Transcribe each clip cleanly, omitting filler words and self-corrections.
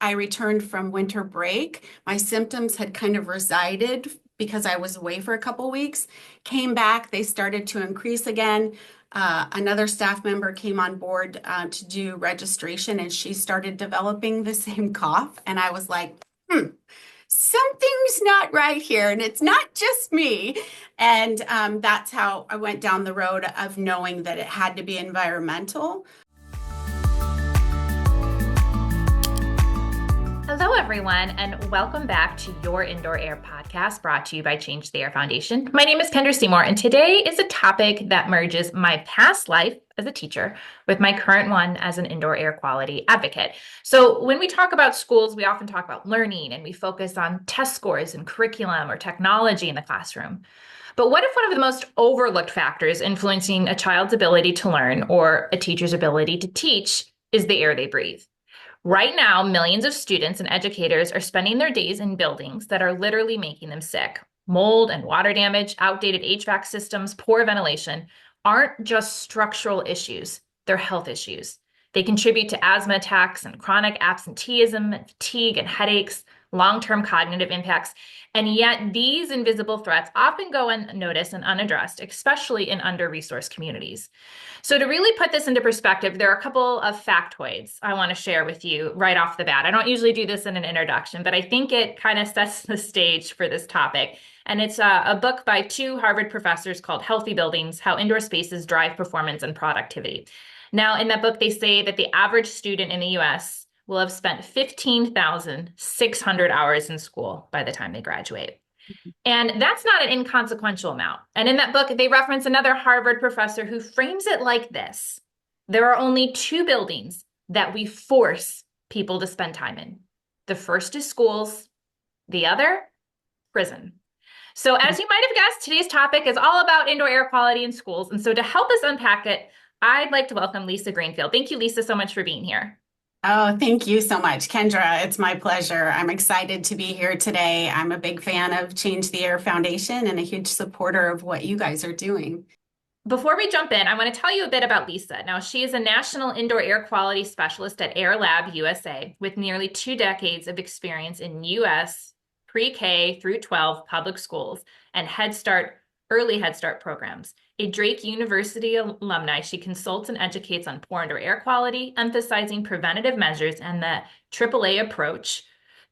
I returned from winter break. My symptoms had kind of resided because I was away for a couple weeks. Came back, they started to increase again. Another staff member came on board to do registration, and she started developing the same cough. And I was like, something's not right here, and it's not just me. And that's how I went down the road of knowing that it had to be environmental. Hello, everyone, and welcome back to your Indoor Air podcast brought to you by Change the Air Foundation. My name is Kendra Seymour, and today is a topic that merges my past life as a teacher with my current one as an indoor air quality advocate. So when we talk about schools, we often talk about learning and we focus on test scores and curriculum or technology in the classroom. But what if one of the most overlooked factors influencing a child's ability to learn or a teacher's ability to teach is the air they breathe? Right now, millions of students and educators are spending their days in buildings that are literally making them sick. Mold and water damage, outdated HVAC systems, poor ventilation aren't just structural issues, they're health issues. They contribute to asthma attacks and chronic absenteeism and fatigue and headaches, long-term cognitive impacts. And yet these invisible threats often go unnoticed and unaddressed, especially in under-resourced communities. So to really put this into perspective, there are a couple of factoids I want to share with you right off the bat. I don't usually do this in an introduction, but I think it kind of sets the stage for this topic. And it's a book by two Harvard professors called Healthy Buildings: How Indoor Spaces Drive Performance and Productivity. Now, in that book, they say that the average student in the US will have spent 15,600 hours in school by the time they graduate. And that's not an inconsequential amount. And in that book, they reference another Harvard professor who frames it like this: there are only two buildings that we force people to spend time in. The first is schools, the other, prison. So as you might have guessed, today's topic is all about indoor air quality in schools. And so to help us unpack it, I'd like to welcome Lisa Greenfield. Thank you, Lisa, so much for being here. Oh, thank you so much, Kendra. It's my pleasure. I'm excited to be here today. I'm a big fan of Change the Air Foundation and a huge supporter of what you guys are doing. Before we jump in, I want to tell you a bit about Lisa. Now, she is a national indoor air quality specialist at Air Lab USA with nearly 2 decades of experience in U.S. pre-K through 12 public schools and early Head Start programs. A Drake University alumni, she consults and educates on poor indoor air quality, emphasizing preventative measures and the AAA approach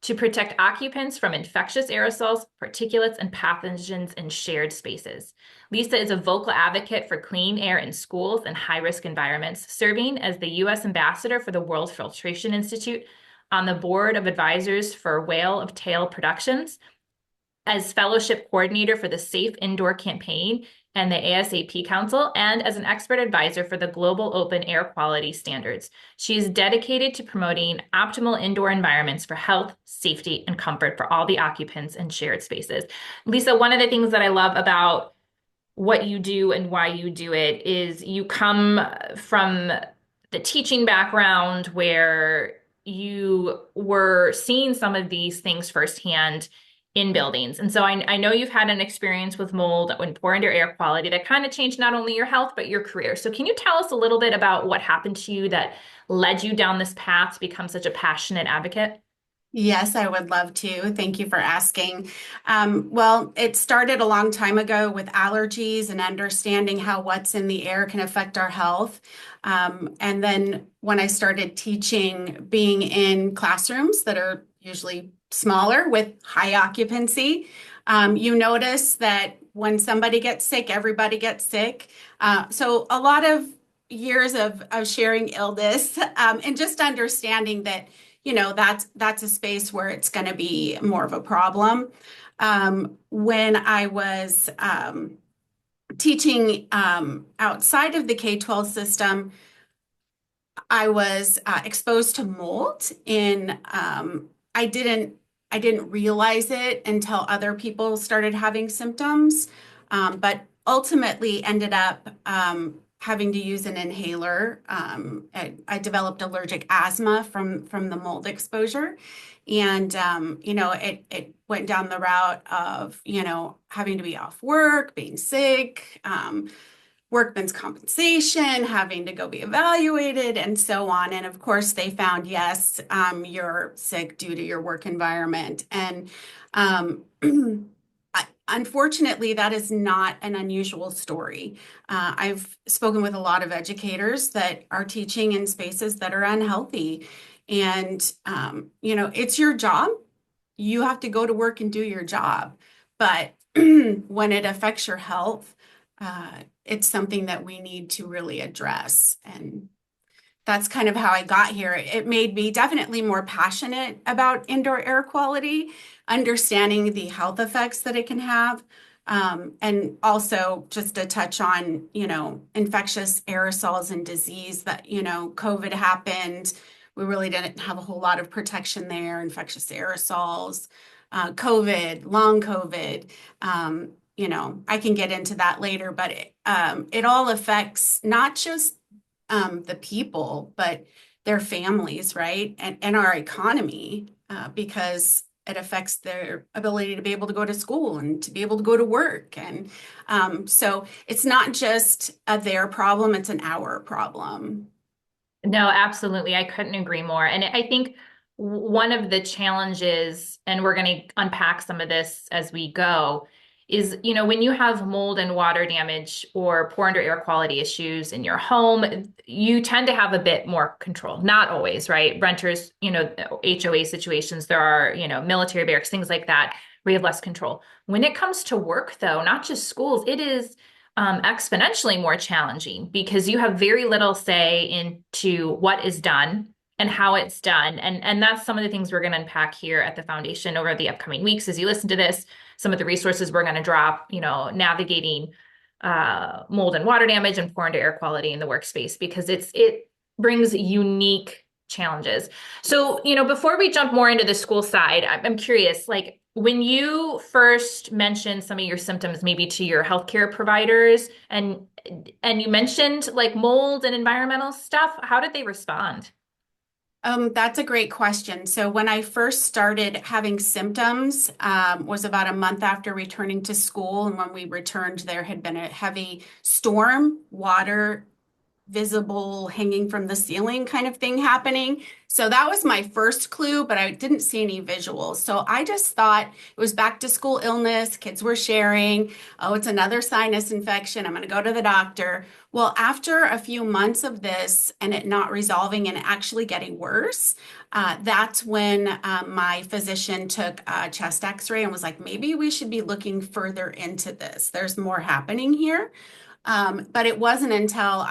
to protect occupants from infectious aerosols, particulates, and pathogens in shared spaces. Lisa is a vocal advocate for clean air in schools and high-risk environments, serving as the U.S. ambassador for the World Filtration Institute, on the board of advisors for Whale of Tail Productions, as fellowship coordinator for the Safe Indoor Campaign and the ASAP Council, and as an expert advisor for the Global Open Air Quality Standards. She is dedicated to promoting optimal indoor environments for health, safety, and comfort for all the occupants in shared spaces. Lisa, one of the things that I love about what you do and why you do it is you come from the teaching background where you were seeing some of these things firsthand in buildings. And so I know you've had an experience with mold and poor indoor air quality that kind of changed not only your health, but your career. So can you tell us a little bit about what happened to you that led you down this path to become such a passionate advocate? Yes, I would love to. Thank you for asking. Well, it started a long time ago with allergies and understanding how what's in the air can affect our health. And then when I started teaching, being in classrooms that are usually smaller with high occupancy, you notice that when somebody gets sick, everybody gets sick. So a lot of years of sharing illness and just understanding that that's a space where it's going to be more of a problem. When I was teaching outside of the K-12 system, I was exposed to mold in I didn't realize it until other people started having symptoms, but ultimately ended up having to use an inhaler. I developed allergic asthma from the mold exposure. And, it went down the route of, having to be off work, being sick, workman's compensation, having to go be evaluated, and so on. And of course, they found, yes, you're sick due to your work environment. And um, unfortunately, that is not an unusual story. I've spoken with a lot of educators that are teaching in spaces that are unhealthy. And, it's your job. You have to go to work and do your job. But when it affects your health, it's something that we need to really address. And that's kind of how I got here. It made me definitely more passionate about indoor air quality, understanding the health effects that it can have. And also just to touch on, infectious aerosols and disease that, COVID happened. We really didn't have a whole lot of protection there, infectious aerosols, COVID, long COVID. I can get into that later, but it all affects not just the people, but their families, right? And our economy, because it affects their ability to be able to go to school and to be able to go to work. And so it's not just their problem, it's an our problem. No, absolutely. I couldn't agree more. And I think one of the challenges, and we're going to unpack some of this as we go, is, when you have mold and water damage or poor indoor air quality issues in your home, you tend to have a bit more control. Not always, right? Renters, HOA situations, there are, military barracks, things like that, where you have less control. When it comes to work, though, not just schools, it is exponentially more challenging because you have very little say into what is done and how it's done. And that's some of the things we're going to unpack here at the foundation over the upcoming weeks as you listen to this. Some of the resources we're going to drop, navigating mold and water damage and poor indoor air quality in the workspace because it brings unique challenges. So, before we jump more into the school side, I'm curious, like when you first mentioned some of your symptoms, maybe to your healthcare providers, and you mentioned like mold and environmental stuff, how did they respond? That's a great question. So when I first started having symptoms, was about a month after returning to school. And when we returned, there had been a heavy storm, water visible hanging from the ceiling kind of thing happening. So that was my first clue, but I didn't see any visuals. So I just thought it was back to school illness. Kids were sharing, oh, it's another sinus infection. I'm going to go to the doctor. Well, after a few months of this and it not resolving and actually getting worse, that's when my physician took a chest x-ray and was like, maybe we should be looking further into this. There's more happening here. But it wasn't until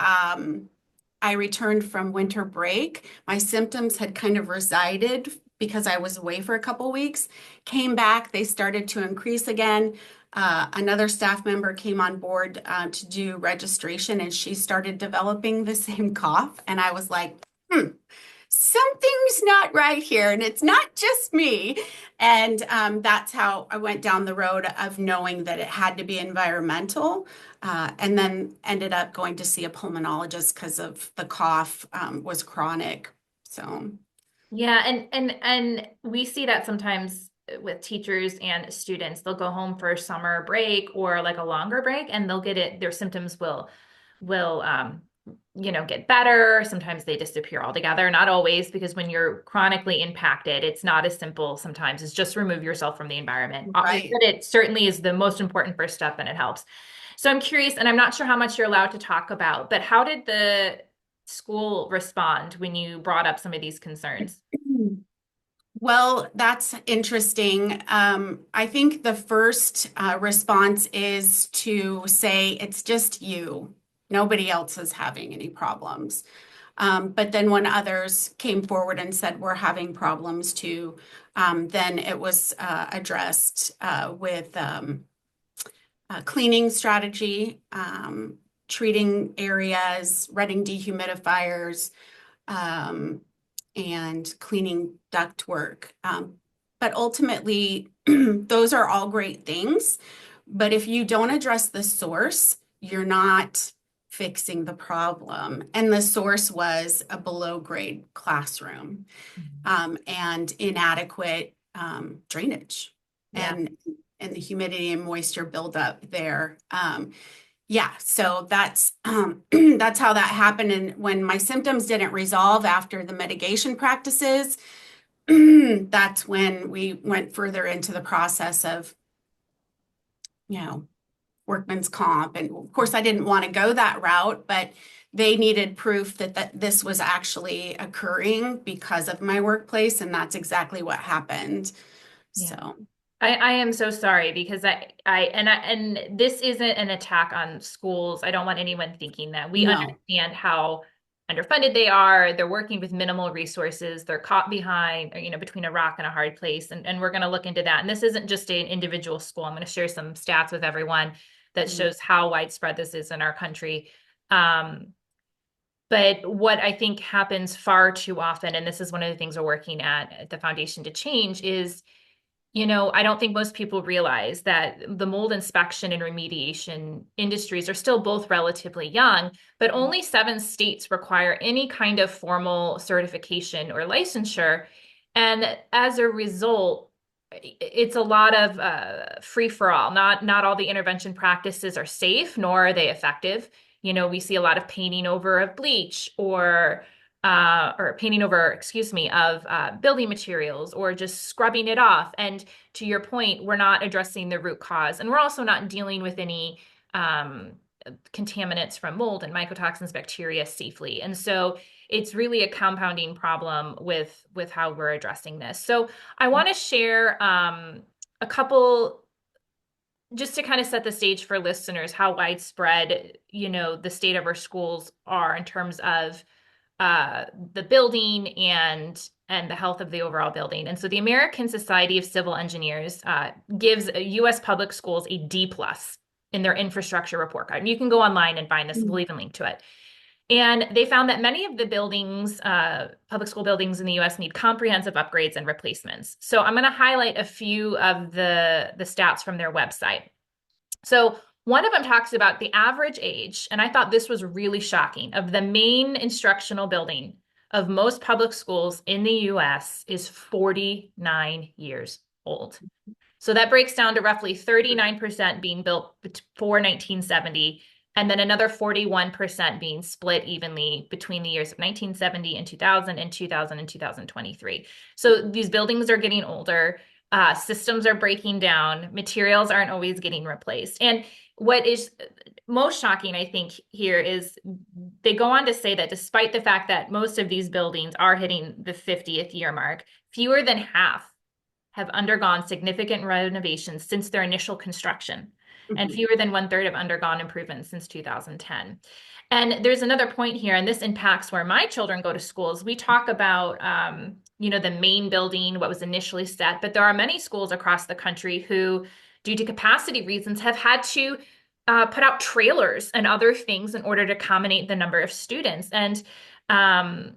I returned from winter break, my symptoms had kind of resided because I was away for a couple weeks, came back, they started to increase again. Another staff member came on board to do registration and she started developing the same cough. And I was like, something's not right here and it's not just me. And that's how I went down the road of knowing that it had to be environmental, and then ended up going to see a pulmonologist because of the cough was chronic. So Yeah, and we see that sometimes with teachers and students. They'll go home for summer break or like a longer break and they'll get it, their symptoms will get better. Sometimes they disappear altogether. Not always, because when you're chronically impacted, it's not as simple sometimes as just remove yourself from the environment. But right. it certainly is the most important first step and it helps. So I'm curious, and I'm not sure how much you're allowed to talk about, but how did the school respond when you brought up some of these concerns? Well, that's interesting. I think the first response is to say it's just you. Nobody else is having any problems. But then when others came forward and said we're having problems too, then it was addressed with cleaning strategy, treating areas, running dehumidifiers, um, and cleaning ductwork. But ultimately, those are all great things. But if you don't address the source, you're not fixing the problem. And the source was a below grade classroom, and inadequate drainage Yeah. and the humidity and moisture buildup there. Yeah, so that's that's how that happened. And when my symptoms didn't resolve after the mitigation practices, that's when we went further into the process of, you know, workman's comp. And of course, I didn't want to go that route, but they needed proof that this was actually occurring because of my workplace, and that's exactly what happened. Yeah. So, I am so sorry because and this isn't an attack on schools. I don't want anyone thinking that. We no. understand how underfunded they are. They're working with minimal resources. They're caught behind, between a rock and a hard place. And we're going to look into that. And this isn't just an individual school. I'm going to share some stats with everyone that Mhm. shows how widespread this is in our country. Um, but what I think happens far too often, and this is one of the things we're working at the foundation to change, is I don't think most people realize that the mold inspection and remediation industries are still both relatively young, but only 7 states require any kind of formal certification or licensure. And as a result, it's a lot of free for all. Not all the intervention practices are safe, nor are they effective. We see a lot of painting over of bleach or painting over, excuse me, of building materials or just scrubbing it off. And to your point, we're not addressing the root cause. And we're also not dealing with any um, contaminants from mold and mycotoxins, bacteria safely. And so it's really a compounding problem with how we're addressing this. So I want to share a couple just to kind of set the stage for listeners how widespread the state of our schools are in terms of the building and the health of the overall building. And so the American Society of Civil Engineers gives U.S. public schools a D plus in their infrastructure report card. And you can go online and find this. We'll even link to it. And they found that many of the buildings, public school buildings in the U.S., need comprehensive upgrades and replacements. So I'm going to highlight a few of the stats from their website. So one of them talks about the average age, and I thought this was really shocking, of the main instructional building of most public schools in the US is 49 years old. So that breaks down to roughly 39% being built before 1970, and then another 41% being split evenly between the years of 1970 and 2000 and 2000 and 2023. So these buildings are getting older. Systems are breaking down, materials aren't always getting replaced. And what is most shocking, I think, here is they go on to say that despite the fact that most of these buildings are hitting the 50th year mark, fewer than half have undergone significant renovations since their initial construction, and Mhm. fewer than 1/3 have undergone improvements since 2010. And there's another point here, and this impacts where my children go to schools. We talk about, the main building, what was initially set, but there are many schools across the country who, due to capacity reasons, have had to put out trailers and other things in order to accommodate the number of students. And um,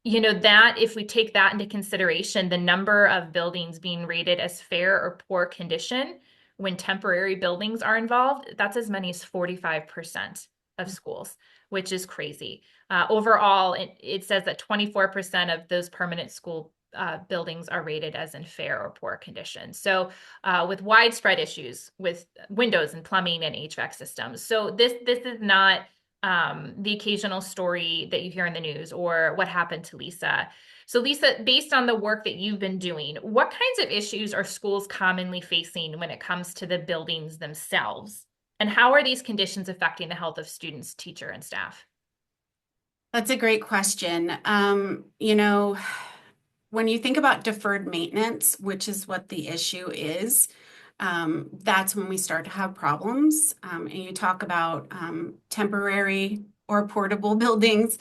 that if we take that into consideration, the number of buildings being rated as fair or poor condition when temporary buildings are involved, that's as many as 45% of schools, which is crazy. Overall, it says that 24% of those permanent school buildings are rated as in fair or poor condition. So with widespread issues with windows and plumbing and HVAC systems. So this is not the occasional story that you hear in the news or what happened to Lisa. So Lisa, based on the work that you've been doing, what kinds of issues are schools commonly facing when it comes to the buildings themselves? And how are these conditions affecting the health of students, teacher, and staff? That's a great question. When you think about deferred maintenance, which is what the issue is, that's when we start to have problems. And you talk about temporary or portable buildings.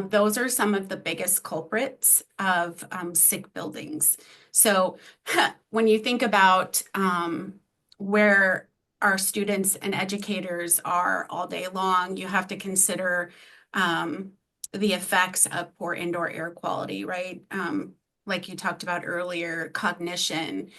Those are some of the biggest culprits of sick buildings. So when you think about where our students and educators are all day long, you have to consider the effects of poor indoor air quality, right? Like you talked about earlier, cognition,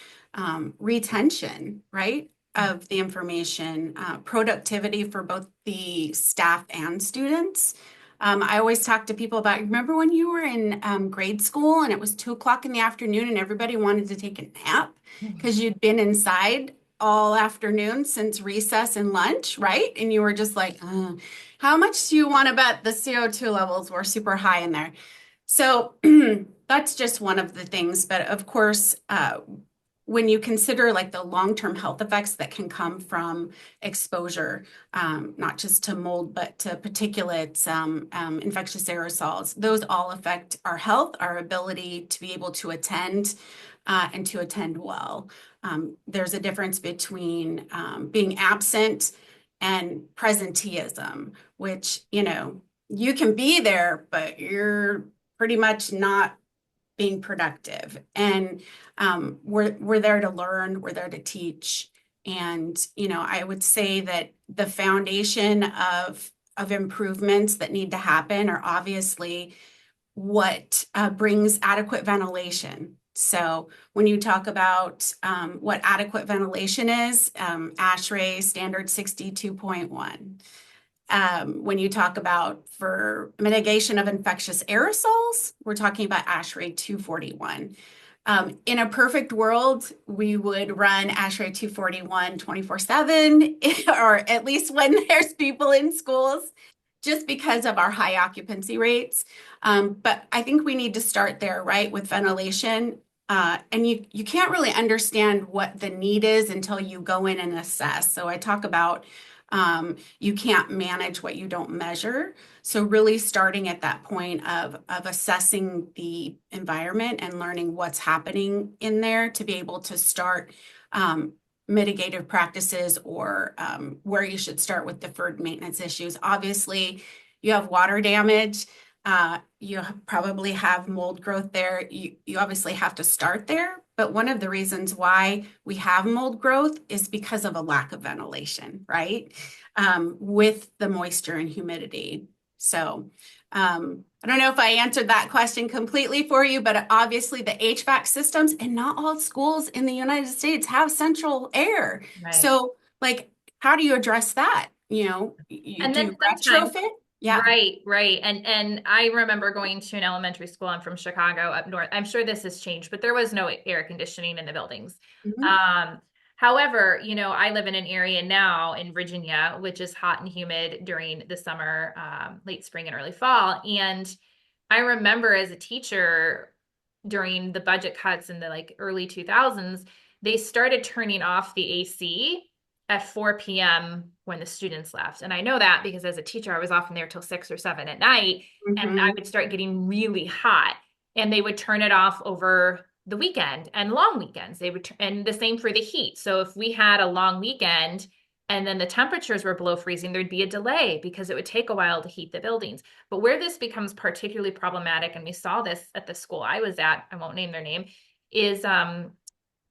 retention, right, of the information, productivity for both the staff and students. I always talk to people about, remember when you were in grade school and it was 2 o'clock in the afternoon and everybody wanted to take a nap because you'd been inside all afternoon since recess and lunch, right? And you were just like, how much do you want to bet the CO2 levels were super high in there? So that's just one of the things. But of course, when you consider like the long-term health effects that can come from exposure, not just to mold, but to particulates, infectious aerosols, those all affect our health, our ability to be able to attend and to attend well. There's a difference between being absent and presenteeism, which, you can be there, but you're pretty much not being productive. And we're there to learn, we're there to teach. And, I would say that the foundation of improvements that need to happen are obviously what brings adequate ventilation. So when you talk about what adequate ventilation is, ASHRAE standard 62.1. When you talk about for mitigation of infectious aerosols, we're talking about ASHRAE 241. In a perfect world, we would run ASHRAE 241 24/7, or at least when there's people in schools, just because of our high occupancy rates. But I think we need to start there, right, with ventilation. And you can't really understand what the need is until you go in and assess. So I talk about you can't manage what you don't measure. So really starting at that point of assessing the environment and learning what's happening in there to be able to start mitigative practices or where you should start with deferred maintenance issues. Obviously, you have water damage. You probably have mold growth there. You obviously have to start there. But one of the reasons why we have mold growth is because of a lack of ventilation, right? With the moisture and humidity. So I don't know if I answered that question completely for you, but obviously the HVAC systems and not all schools in the United States have central air. Right. So like, how do you address that? You And then do sometimes, retrofit? Yeah. right, right. And I remember going to an elementary school. I'm from Chicago up north. I'm sure this has changed, but there was no air conditioning in the buildings. Mhm. Um, However, I live in an area now in Virginia, which is hot and humid during the summer, late spring and early fall. And I remember as a teacher during the budget cuts in the like early 2000s, they started turning off the AC at 4 p.m. when the students left. And I know that because as a teacher, I was often there till 6 or 7 at night, and I Mhm. would start getting really hot, and they would turn it off over the weekend and long weekends. They would, and the same for the heat. So if we had a long weekend and then the temperatures were below freezing, there'd be a delay because it would take a while to heat the buildings. But where this becomes particularly problematic, and we saw this at the school I was at, I won't name their name, is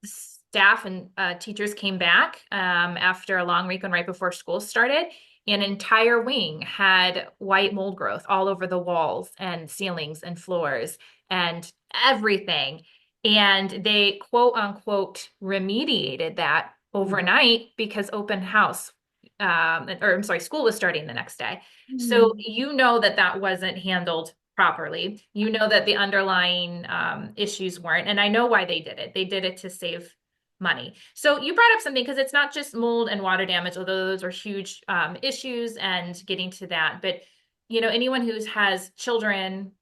staff and teachers came back after a long weekend right before school started. An entire wing had white mold growth all over the walls and ceilings and floors and everything. And they quote unquote remediated that overnight because open house, or I'm sorry, school was starting the next day. So Mhm. that wasn't handled properly. That the underlying issues weren't. And I know why they did it. They did it to save money. So you brought up something because it's not just mold and water damage, although those are huge issues and getting to that. But, anyone who has children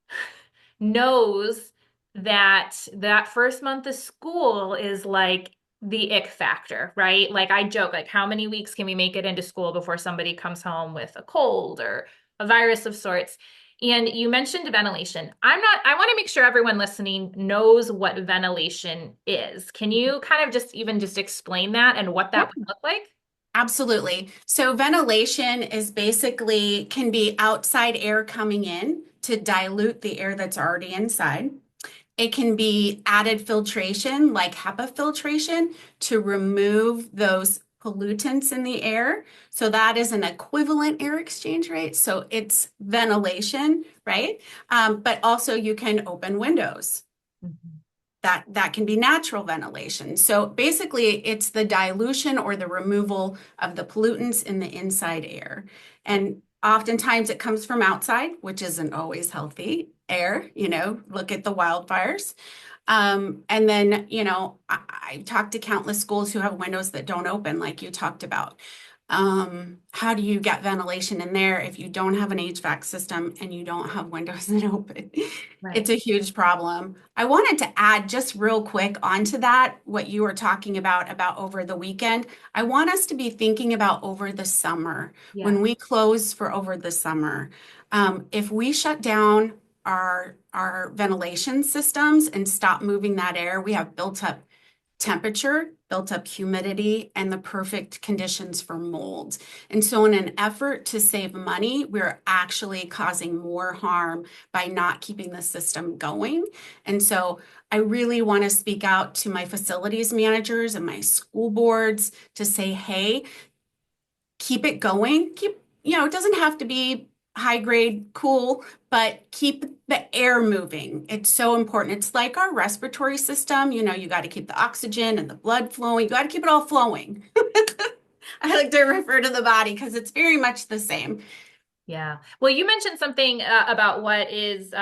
knows that that first month of school is like the ick factor, right? Like I joke, like how many weeks can we make it into school before somebody comes home with a cold or a virus of sorts? And you mentioned ventilation. I want to make sure everyone listening knows what ventilation is. Can you kind of just explain that and what that would look like? Absolutely. So ventilation is basically can be outside air coming in to dilute the air that's already inside. It can be added filtration like HEPA filtration to remove those pollutants in the air. So that is an equivalent air exchange rate. So it's ventilation, right? But also you can open windows. Mhm. That can be natural ventilation. So basically, it's the dilution or the removal of the pollutants in the inside air. And oftentimes it comes from outside, which isn't always healthy air. Look at the wildfires. And then, I talked to countless schools who have windows that don't open, like you talked about. How do you get ventilation in there if you don't have an HVAC system and you don't have windows that open? It's Right. a huge problem. I wanted to add just real quick onto that, what you were talking about over the weekend. I want us to be thinking about over the summer, Yeah. when we close for over the summer. If we shut down our ventilation systems and stop moving that air, we have built up temperature, built up humidity, and the perfect conditions for mold. And so, in an effort to save money, we're actually causing more harm by not keeping the system going. And so, I really want to speak out to my facilities managers and my school boards to say, hey, keep it going. It doesn't have to be high grade cool, but keep the air moving. It's so important. It's like our respiratory system. You got to keep the oxygen and the blood flowing. You got to keep it all flowing. I like to refer to the body because it's very much the same. Yeah. Well, you mentioned something about what is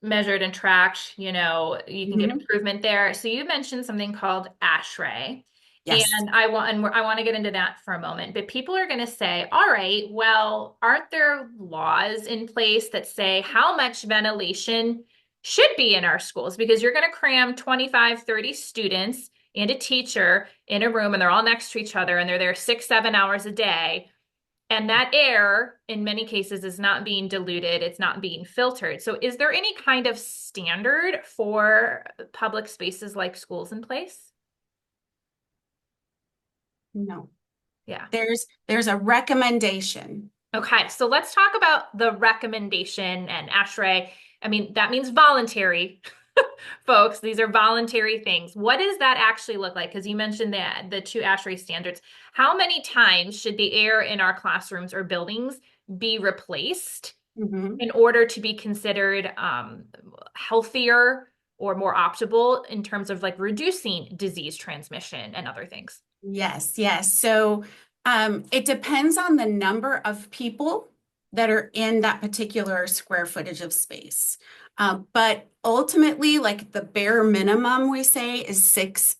measured and tracked, you can get Mhm. improvement there. So you mentioned something called ASHRAE. Yes. And I want to get into that for a moment, but people are going to say, all right, well, aren't there laws in place that say how much ventilation should be in our schools? Because you're going to cram 25, 30 students and a teacher in a room and they're all next to each other and they're there 6, 7 hours a day. And that air, in many cases, is not being diluted, it's not being filtered. So, is there any kind of standard for public spaces like schools in place? No. Yeah. There's a recommendation. Okay, so let's talk about the recommendation and ASHRAE. I mean, that means voluntary, folks. These are voluntary things. What does that actually look like? Because you mentioned that the two ASHRAE standards. How many times should the air in our classrooms or buildings be replaced Mhm. in order to be considered healthier or more optimal in terms of like reducing disease transmission and other things? Yes, yes. So it depends on the number of people that are in that particular square footage of space. But ultimately, like the bare minimum we say is six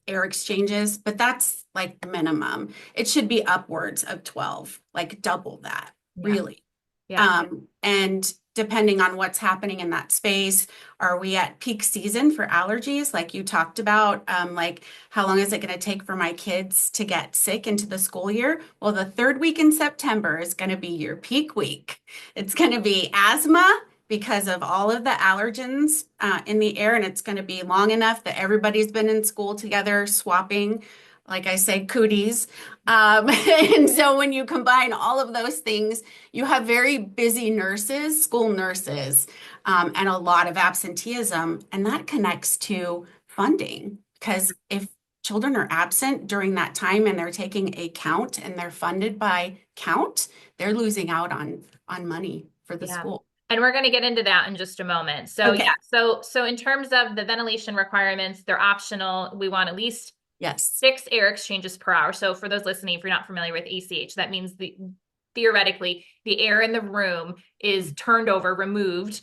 air exchanges, but that's like the minimum. It should be upwards of 12, like double that, Yeah. really. Yeah. And depending on what's happening in that space, are we at peak season for allergies, like you talked about? Like, how long is it going to take for my kids to get sick into the school year? Well, the third week in September is going to be your peak week. It's going to be asthma because of all of the allergens in the air, and it's going to be long enough that everybody's been in school together swapping, like I say, cooties. And so when you combine all of those things, you have very busy nurses, school nurses, and a lot of absenteeism. And that connects to funding. Because if children are absent during that time and they're taking a count and they're funded by count, they're losing out on money for the Yeah. school. And we're going to get into that in just a moment. So yeah, Okay. so in terms of the ventilation requirements, they're optional. We want at least Yes. 6 air exchanges per hour. So for those listening, if you're not familiar with ACH, that means theoretically the air in the room is turned over, removed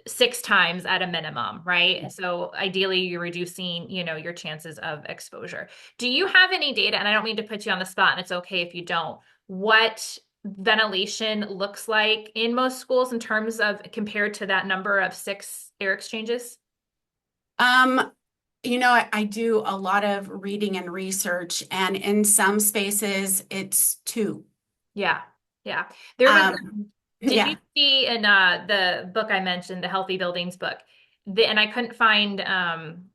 6 times at a minimum, right? So ideally you're reducing, your chances of exposure. Do you have any data, and I don't mean to put you on the spot, and it's okay if you don't, what ventilation looks like in most schools in terms of compared to that number of 6 air exchanges? Um, I do a lot of reading and research, and in some spaces it's two. Yeah. Yeah. There was Um, Did you yeah. see in the book I mentioned, the Healthy Buildings book? And I couldn't find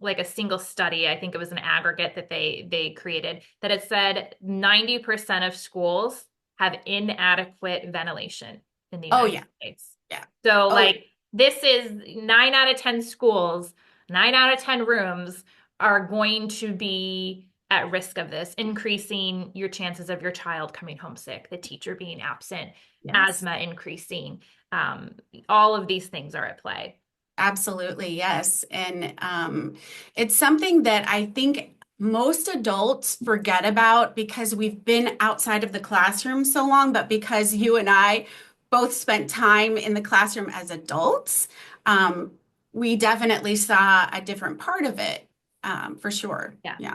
like a single study. I think it was an aggregate that they created that it said 90% of schools have inadequate ventilation in the Oh United yeah. States. Yeah. So Oh, like this is 9 out of 10 schools, 9 out of 10 rooms are going to be at risk of this, increasing your chances of your child coming home sick, the teacher being absent, yes. asthma increasing. Um, all of these things are at play. Absolutely, yes. And it's something that I think most adults forget about because we've been outside of the classroom so long, but because you and I both spent time in the classroom as adults, um, we definitely saw a different part of it, for sure. Yeah. Yeah.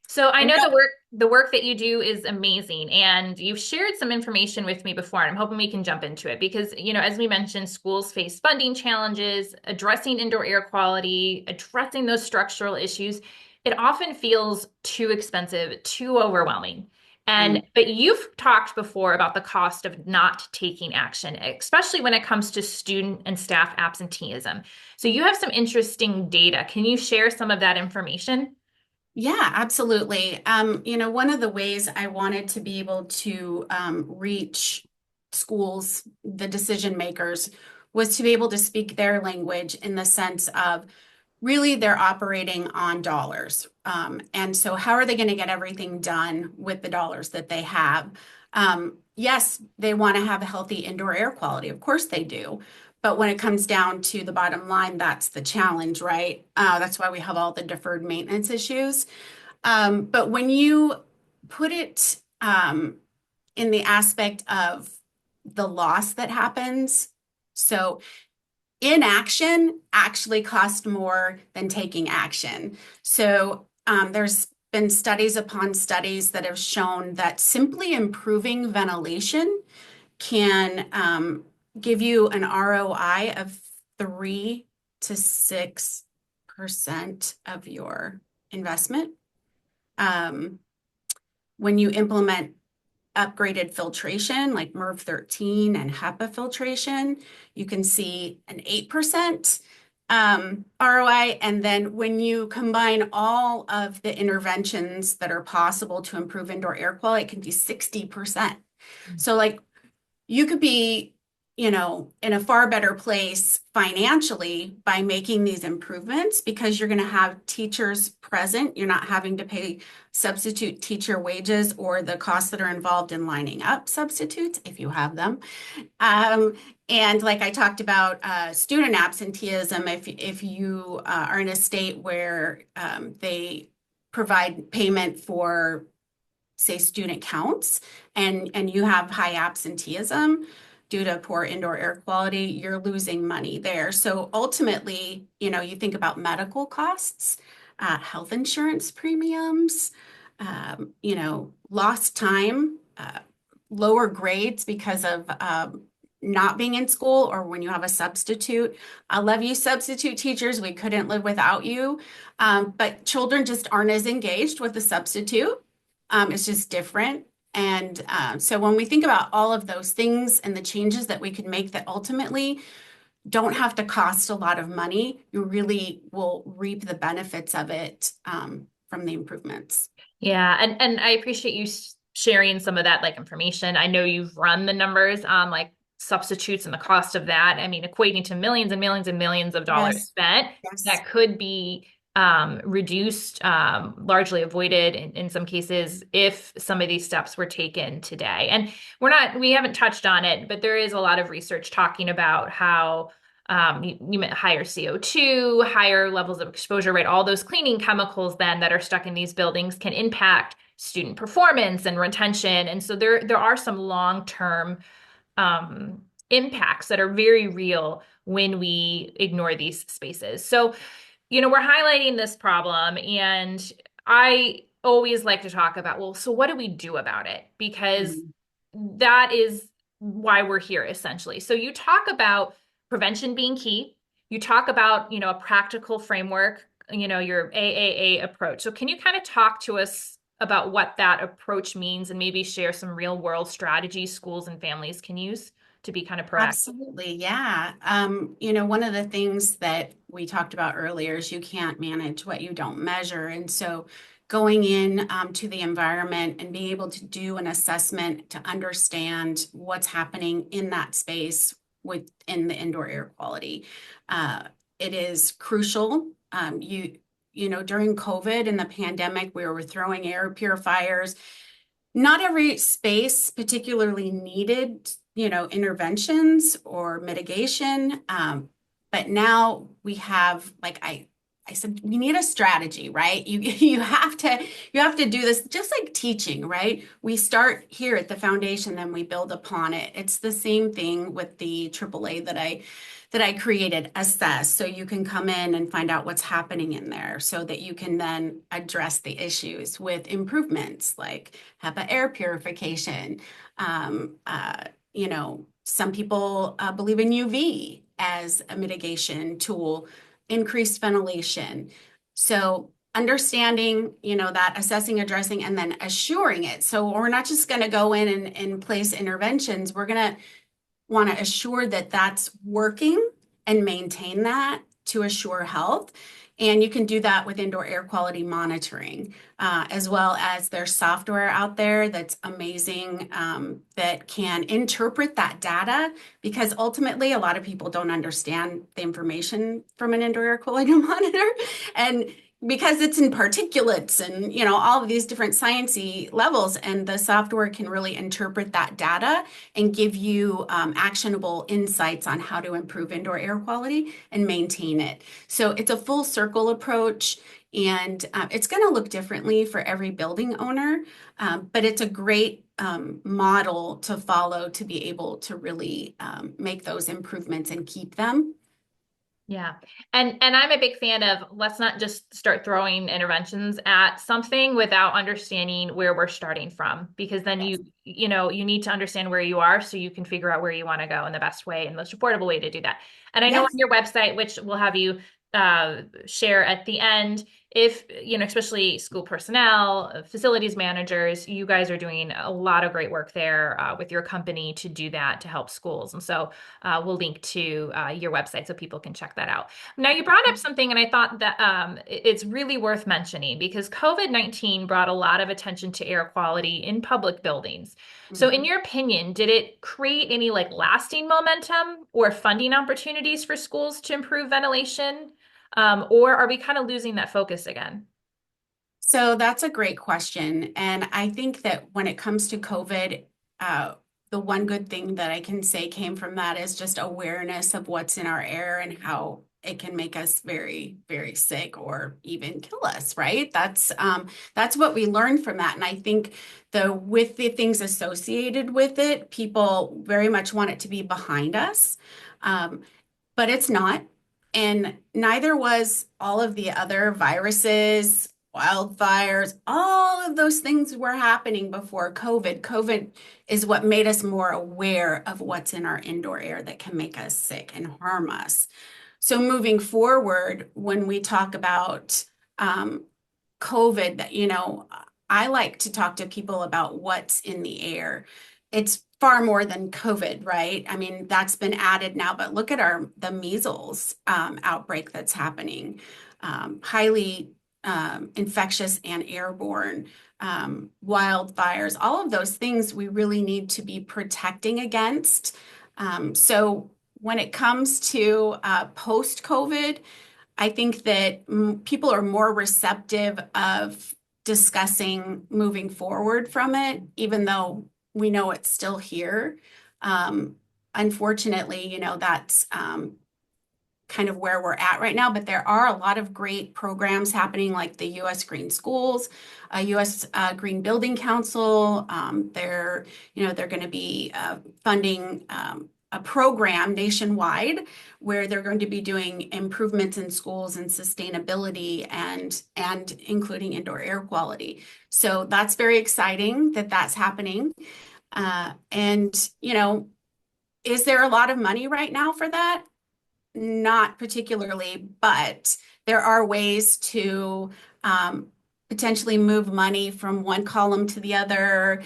So I And know the work that you do is amazing, and you've shared some information with me before, and I'm hoping we can jump into it because, as we mentioned, schools face funding challenges, addressing indoor air quality, addressing those structural issues. It often feels too expensive, too overwhelming. right. But you've talked before about the cost of not taking action, especially when it comes to student and staff absenteeism. So you have some interesting data. Can you share some of that information? Yeah, absolutely. One of the ways I wanted to be able to reach schools, the decision makers, was to be able to speak their language in the sense of really they're operating on dollars. And so, how are they going to get everything done with the dollars that they have? Yes, they want to have a healthy indoor air quality. Of course, they do. But when it comes down to the bottom line, that's the challenge, right? That's why we have all the deferred maintenance issues. But when you put it in the aspect of the loss that happens, so inaction actually costs more than taking action. So there's been studies upon studies that have shown that simply improving ventilation can give you an ROI of 3 to 6% of your investment. Um, when you implement upgraded filtration like MERV 13 and HEPA filtration, you can see an 8% ROI. And then when you combine all of the interventions that are possible to improve indoor air quality, it can be 60%. So like you could be, in a far better place financially by making these improvements because you're going to have teachers present. You're not having to pay substitute teacher wages or the costs that are involved in lining up substitutes if you have them. Um, and like I talked about, student absenteeism, if you are in a state where they provide payment for, say, student counts, and you have high absenteeism due to poor indoor air quality, you're losing money there. So ultimately, you think about medical costs, health insurance premiums, lost time, lower grades because of not being in school or when you have a substitute. I love you, substitute teachers. We couldn't live without you. But children just aren't as engaged with the substitute. It's just different. And so when we think about all of those things and the changes that we could make that ultimately don't have to cost a lot of money, you really will reap the benefits of it from the improvements. Yeah, and I appreciate you sharing some of that information. I know you've run the numbers on substitutes and the cost of that. I mean, equating to millions and millions and millions of dollars Yes, spent yes, that could be reduced, largely avoided in some cases if some of these steps were taken today. And we haven't touched on it, but there is a lot of research talking about how you meant higher CO2, higher levels of exposure, right? All those cleaning chemicals then that are stuck in these buildings can impact student performance and retention. And so there are some long-term impacts that are very real when we ignore these spaces. So, we're highlighting this problem, and I always like to talk about, well, so what do we do about it? Because mhm, that is why we're here, essentially. So you talk about prevention being key. You talk about, a practical framework, your AAA approach. So can you kind of talk to us about what that approach means and maybe share some real world strategies schools and families can use to be kind of proactive? absolutely. Yeah. One of the things that we talked about earlier is you can't manage what you don't measure. And so going in to the environment and being able to do an assessment to understand what's happening in that space within the indoor air quality. Uh, it is crucial. During COVID and the pandemic, we were throwing air purifiers. Not every space particularly needed, interventions or mitigation. But now we have, like I said, we need a strategy, right? You have to do this just like teaching, right? We start here at the foundation, then we build upon it. It's the same thing with the AAA that I created, assess, so you can come in and find out what's happening in there so that you can then address the issues with improvements like HEPA air purification. Um, uh, some people believe in UV as a mitigation tool, increased ventilation. So understanding, that assessing, addressing, and then assuring it. So we're not just going to go in and place interventions. We're going to want to assure that that's working and maintain that to assure health. And you can do that with indoor air quality monitoring, as well as there's software out there that's amazing, that can interpret that data, because ultimately a lot of people don't understand the information from an indoor air quality monitor. And because it's in particulates and all of these different sciencey levels, and the software can really interpret that data and give you actionable insights on how to improve indoor air quality and maintain it. So it's a full circle approach, and it's going to look differently for every building owner, but it's a great model to follow to be able to really make those improvements and keep them. Yeah. And I'm a big fan of let's not just start throwing interventions at something without understanding where we're starting from, because then Yes. you need to understand where you are so you can figure out where you want to go in the best way and most affordable way to do that. And I know on Yes. your website, which we'll have you share at the end, if, especially school personnel, facilities managers, you guys are doing a lot of great work there with your company to do that to help schools. And so we'll link to your website so people can check that out. Now, you brought up something, and I thought that it's really worth mentioning because COVID-19 brought a lot of attention to air quality in public buildings. So, in Mhm. your opinion, did it create any like lasting momentum or funding opportunities for schools to improve ventilation? Or are we kind of losing that focus again? So that's a great question. And I think that when it comes to COVID, uh, the one good thing that I can say came from that is just awareness of what's in our air and how it can make us very, very sick or even kill us, right? That's what we learned from that. And I think with the things associated with it, people very much want it to be behind us. Um, but it's not. And neither was all of the other viruses, wildfires, all of those things were happening before COVID. COVID is what made us more aware of what's in our indoor air that can make us sick and harm us. So moving forward, when we talk about um, COVID, that, I like to talk to people about what's in the air. It's far more than COVID, right? I mean, that's been added now, but look at the measles outbreak that's happening. Highly infectious and airborne, wildfires, all of those things we really need to be protecting against. So when it comes to post-COVID, I think that people are more receptive of discussing moving forward from it, even though we know it's still here. Um, Unfortunately, that's kind of where we're at right now, but there are a lot of great programs happening, like the U.S. Green Schools, U.S. Green Building Council. They're going to be funding a program nationwide where they're going to be doing improvements in schools and sustainability and including indoor air quality. So that's very exciting that that's happening. And is there a lot of money right now for that? Not particularly, but there are ways to potentially move money from one column to the other.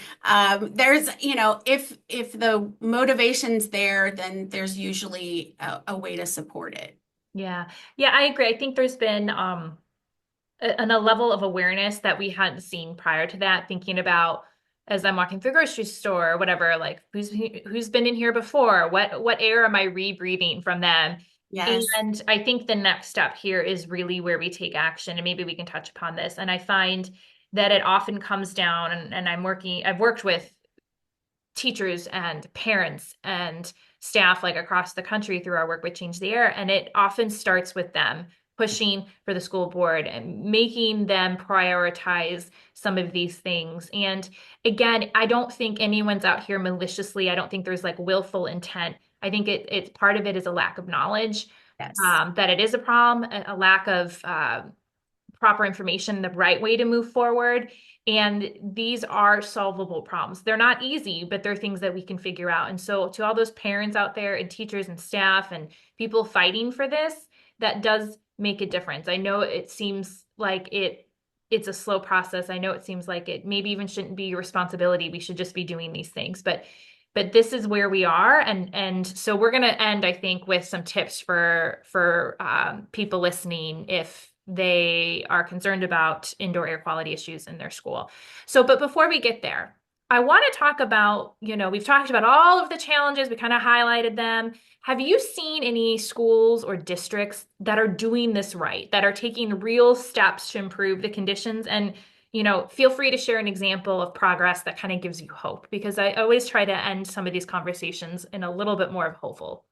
There's, if the motivation's there, then there's usually a way to support it. Yeah. Yeah, I agree. I think there's been a level of awareness that we hadn't seen prior to that, thinking about as I'm walking through the grocery store or whatever, like who's been in here before? What air am I rebreathing from them? Yes. And I think the next step here is really where we take action, and maybe we can touch upon this. And I find that it often comes down, and I've worked with teachers and parents and staff like across the country through our work with Change the Air. And it often starts with them pushing for the school board and making them prioritize some of these things. And again, I don't think anyone's out here maliciously. I don't think there's like willful intent I think it's part of it is a lack of knowledge, Yes. that it is a problem, a lack of proper information, the right way to move forward. And these are solvable problems. They're not easy, but they're things that we can figure out. And so, to all those parents out there, and teachers and staff, and people fighting for this, that does make a difference. I know it seems like it's a slow process. I know it seems like it maybe even shouldn't be your responsibility. We should just be doing these things, but this is where we are, and so we're going to end, I think, with some tips for people listening if they are concerned about indoor air quality issues in their school. So, but before we get there, I want to talk about, we've talked about all of the challenges, we kind of highlighted them. Have you seen any schools or districts that are doing this right, that are taking real steps to improve the conditions? And feel free to share an example of progress that kind of gives you hope, because I always try to end some of these conversations in a little bit more of a hopeful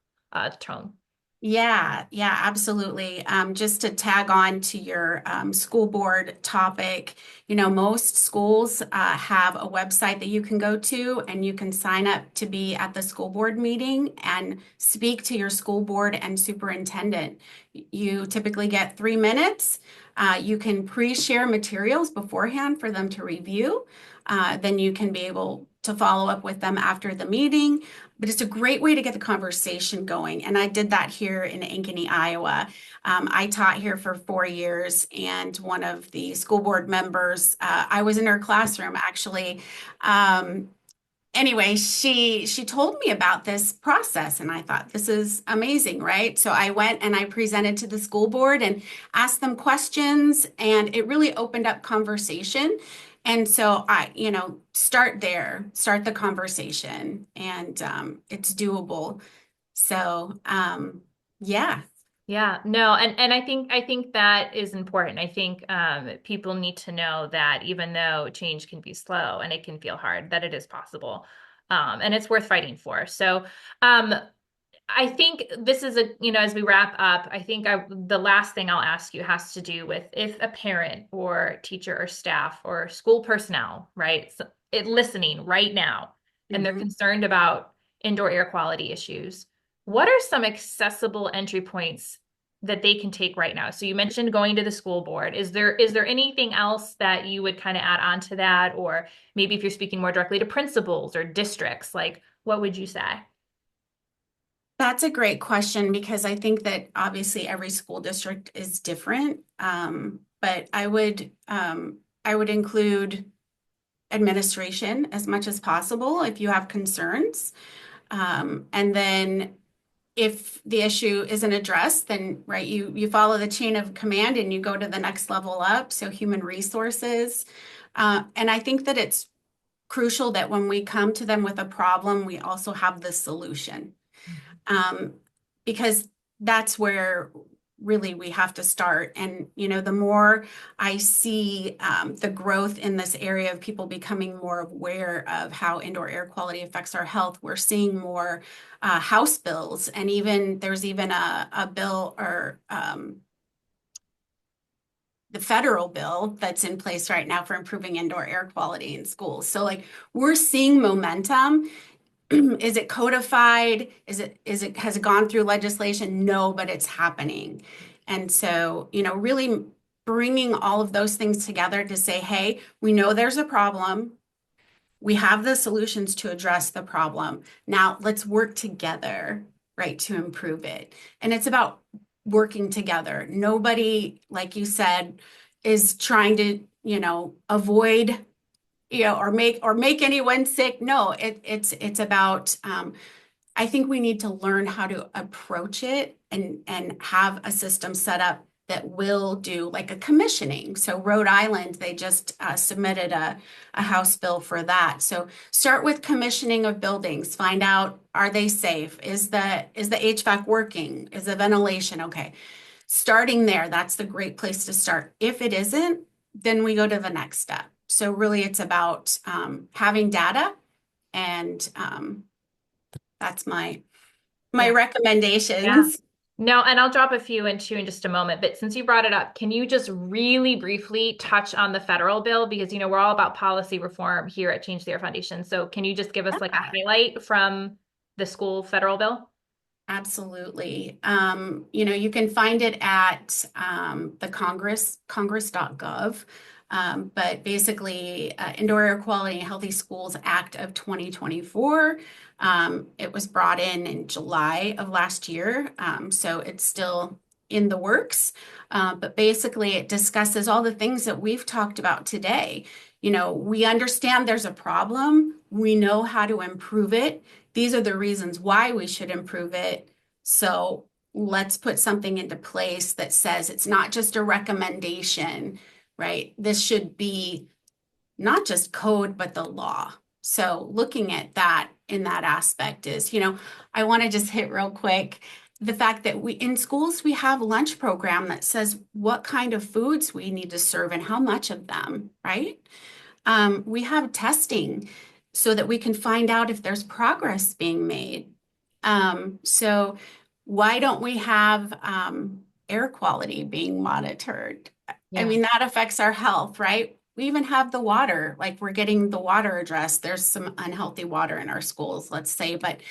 tone. Yeah, yeah, absolutely. Just to tag on to your school board topic, most schools have a website that you can go to and you can sign up to be at the school board meeting and speak to your school board and superintendent. You typically get 3 minutes. You can pre-share materials beforehand for them to review. Then you can be able to follow up with them after the meeting. But it's a great way to get the conversation going. And I did that here in Ankeny, Iowa. I taught here for 4 years, and one of the school board members, I was in her classroom actually. Anyway, she told me about this process, and I thought, this is amazing, right? So I went and I presented to the school board and asked them questions, and it really opened up conversation. And so start there, start the conversation, and it's doable. So yeah. Yeah, no, and I think that is important. I think people need to know that even though change can be slow and it can feel hard, that it is possible, and it's worth fighting for. So, um, I think this is as we wrap up, I think the last thing I'll ask you has to do with if a parent or teacher or staff or school personnel, right, so listening right now, and they're Mhm. concerned about indoor air quality issues. What are some accessible entry points that they can take right now? So you mentioned going to the school board. Is there anything else that you would kind of add on to that? Or maybe if you're speaking more directly to principals or districts, like what would you say? That's a great question because I think that obviously every school district is different. But I would include administration as much as possible if you have concerns. And then if the issue isn't addressed, then right, you follow the chain of command and you go to the next level up. So human resources. And I think that it's crucial that when we come to them with a problem, we also have the solution. Um, because that's where really we have to start. And, the more I see the growth in this area of people becoming more aware of how indoor air quality affects our health, we're seeing more House bills. And there's even a bill or the federal bill that's in place right now for improving indoor air quality in schools. So like we're seeing momentum. Is it codified? Has it gone through legislation? No, but it's happening. And so, really bringing all of those things together to say, hey, we know there's a problem. We have the solutions to address the problem. Now let's work together, right, to improve it. And it's about working together. Nobody, like you said, is trying to, avoid or make anyone sick. No, it's about I think we need to learn how to approach it and have a system set up that will do like a commissioning. So Rhode Island, they just submitted a House bill for that. So start with commissioning of buildings. Find out, are they safe? Is the HVAC working? Is the ventilation okay? Starting there, that's the great place to start. If it isn't, then we go to the next step. So really, it's about having data, and that's my Yeah. Yeah. recommendations. No, and I'll drop a few into in just a moment. But since you brought it up, can you just really briefly touch on the federal bill? Because, we're all about policy reform here at Change the Air Foundation. So can you just give us like a highlight from the school federal bill? Absolutely. You can find it at the congress.gov. But basically, Indoor Air Quality and Healthy Schools Act of 2024. It was brought in July of last year. So it's still in the works. But basically, it discusses all the things that we've talked about today. We understand there's a problem. We know how to improve it. These are the reasons why we should improve it. So let's put something into place that says it's not just a recommendation, right? This should be not just code, but the law. So looking at that in that aspect is, I want to just hit real quick the fact that we in schools we have a lunch program that says what kind of foods we need to serve and how much of them, right? We have testing so that we can find out if there's progress being made. So why don't we have air quality being monitored? I Yeah. mean, that affects our health, right? We even have the water, like we're getting the water addressed. There's some unhealthy water in our schools, let's say, but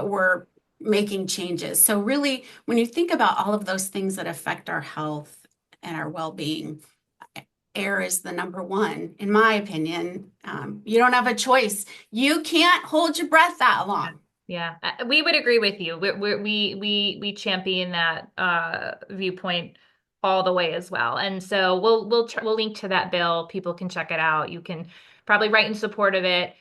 we're making changes. So really, when you think about all of those things that affect our health and our well-being, air is the number one, in my opinion. You don't have a choice. You can't hold your breath that long. Yeah, we would agree with you. We champion that viewpoint all the way as well. And so we'll link to that bill. People can check it out. You can probably write in support of it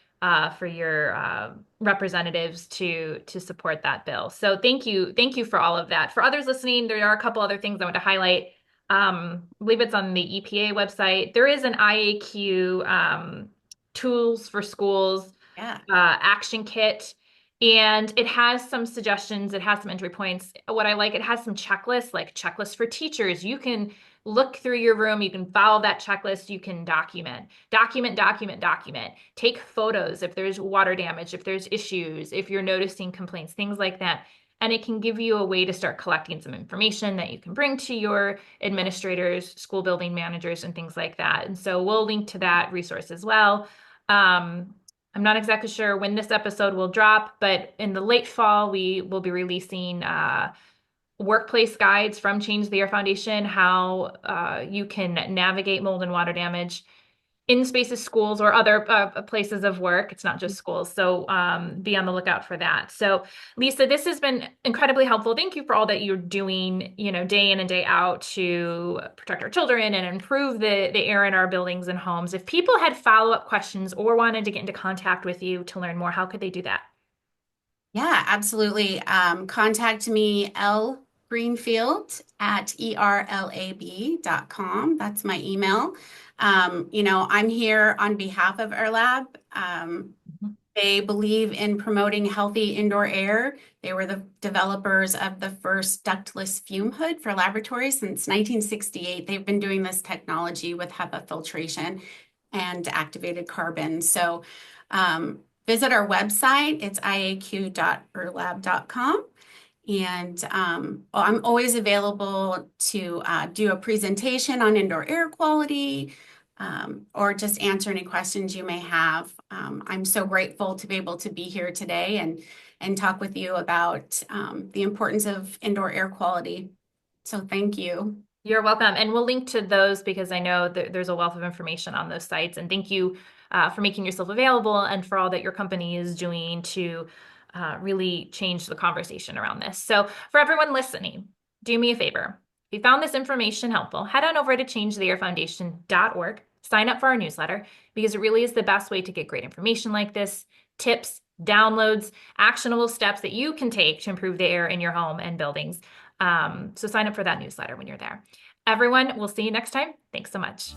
for your representatives to support that bill. So thank you for all of that. For others listening, there are a couple other things I want to highlight. I believe it's on the EPA website. There is an IAQ tools for schools Yeah. action kit. And it has some suggestions, it has some entry points. What I like, it has some checklists, like checklists for teachers. You can look through your room, you can follow that checklist, you can document. Take photos if there's water damage, if there's issues, if you're noticing complaints, things like that. And it can give you a way to start collecting some information that you can bring to your administrators, school building managers, and things like that. And so we'll link to that resource as well. I'm not exactly sure when this episode will drop, but in the late fall, we will be releasing workplace guides from Change the Air Foundation, how you can navigate mold and water damage in spaces, schools, or other places of work. It's not just schools. So be on the lookout for that. So Lisa, this has been incredibly helpful. Thank you for all that you're doing, day in and day out to protect our children and improve the air in our buildings and homes. If people had follow-up questions or wanted to get into contact with you to learn more, how could they do that? Yeah, absolutely. Contact me, L Greenfield at erlab.com. That's my email. I'm here on behalf of our lab. Mhm. They believe in promoting healthy indoor air. They were the developers of the first ductless fume hood for laboratories since 1968. They've been doing this technology with HEPA filtration and activated carbon. So visit our website. It's iaq.erlab.com. And I'm always available to do a presentation on indoor air quality or just answer any questions you may have. I'm so grateful to be able to be here today and talk with you about the importance of indoor air quality. So thank you. You're welcome. And we'll link to those because I know that there's a wealth of information on those sites. And thank you for making yourself available and for all that your company is doing to really change the conversation around this. So for everyone listening, do me a favor. If you found this information helpful, head on over to changetheairfoundation.org, sign up for our newsletter because it really is the best way to get great information like this, tips, downloads, actionable steps that you can take to improve the air in your home and buildings. So sign up for that newsletter when you're there. Everyone, we'll see you next time. Thanks so much.